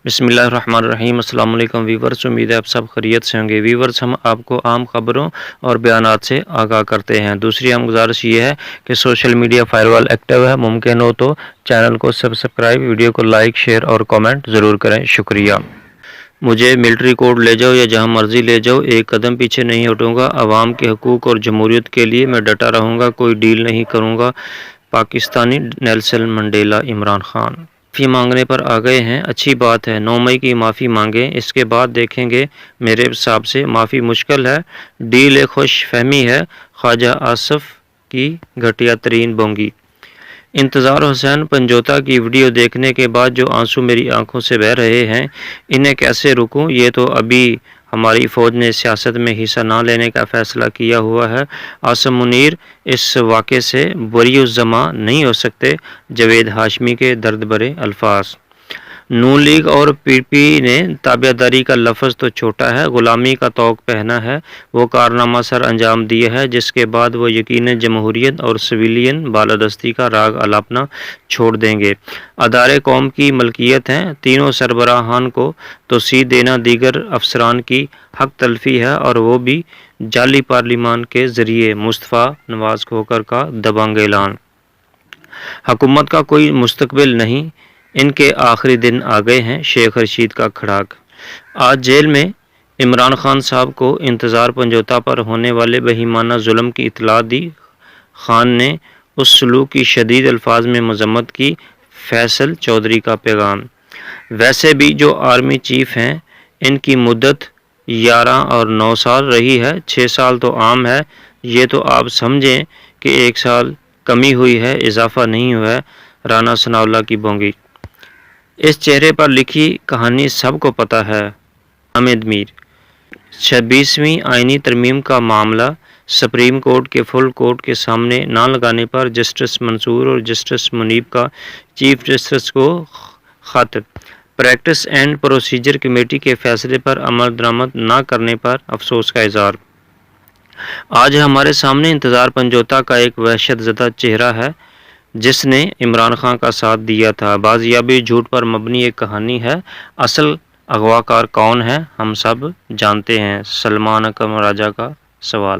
بسم اللہ الرحمن الرحیم۔ السلام علیکم ویورز، امید ہے آپ سب خیریت سے ہوں گے۔ ویورز، ہم آپ کو عام خبروں اور بیانات سے آگاہ کرتے ہیں۔ دوسری ہم گزارش یہ ہے کہ سوشل میڈیا فائر وال ایکٹیو ہے، ممکن ہو تو چینل کو سبسکرائب، ویڈیو کو لائک، شیئر اور کامنٹ ضرور کریں، شکریہ۔ مجھے ملٹری کوڈ لے جاؤ یا جہاں مرضی لے جاؤ، ایک قدم پیچھے نہیں ہٹوں گا۔ عوام کے حقوق اور جمہوریت کے لیے میں ڈٹا رہوں گا، کوئی ڈیل نہیں کروں گا۔ Pakistani Nelson Mandela. عمران خان معافی مانگنے پر آ گئے ہیں، اچھی بات ہے، 9 مئی کی معافی مانگیں، اس کے بعد دیکھیں گے۔ میرے حساب سے معافی مشکل ہے، ڈیل ایک خوش فہمی ہے۔ خواجہ آصف کی گھٹیا ترین بونگی۔ انتظار حسین پنجوتا کی ویڈیو دیکھنے کے بعد جو آنسو میری آنکھوں سے بہہ رہے ہیں، انہیں کیسے روکوں؟ یہ تو ابھی ہماری فوج نے سیاست میں حصہ نہ لینے کا فیصلہ کیا ہوا ہے۔ عاصم منیر اس واقعے سے بری الزماں نہیں ہو سکتے۔ جاوید ہاشمی کے درد بھرے الفاظ۔ نون لیگ اور پی پی نے تابعداری کا لفظ تو چھوٹا ہے، غلامی کا طوق پہنا ہے، وہ کارنامہ سر انجام دیا ہے جس کے بعد وہ یقیناً جمہوریت اور سویلین بالادستی کا راگ الاپنا چھوڑ دیں گے۔ ادارے قوم کی ملکیت ہیں، تینوں سربراہان کو توسیع دینا دیگر افسران کی حق تلفی ہے، اور وہ بھی جعلی پارلیمان کے ذریعے۔ مصطفیٰ نواز کھوکھر کا دبنگ اعلان۔ حکومت کا کوئی مستقبل نہیں، ان کے آخری دن آ گئے ہیں۔ شیخ رشید کا کھڑاک۔ آج جیل میں عمران خان صاحب کو انتظار پنجوتا پر ہونے والے بہیمانہ ظلم کی اطلاع دی۔ خان نے اس سلوک کی شدید الفاظ میں مذمت کی۔ فیصل چودھری کا پیغام۔ ویسے بھی جو آرمی چیف ہیں، ان کی مدت 11 اور 9 سال رہی ہے، 6 سال تو عام ہے، یہ تو آپ سمجھیں کہ 1 سال کمی ہوئی ہے، اضافہ نہیں ہوا ہے۔ رانا ثناءاللہ کی بونگی۔ اس چہرے پر لکھی کہانی سب کو پتہ ہے۔ حامد میر۔ 26ویں آئینی ترمیم کا معاملہ سپریم کورٹ کے فل کورٹ کے سامنے نہ لگانے پر جسٹس منصور اور جسٹس منیب کا چیف جسٹس کو خط۔ پریکٹس اینڈ پروسیجر کمیٹی کے فیصلے پر عمل درآمد نہ کرنے پر افسوس کا اظہار۔ آج ہمارے سامنے انتظار پنجوتا کا ایک وحشت زدہ چہرہ ہے جس نے عمران خان کا ساتھ دیا تھا۔ بازیابی جھوٹ پر مبنی ایک کہانی ہے، اصل اغواکار کون ہے ہم سب جانتے ہیں۔ سلمان اکرم راجہ کا سوال۔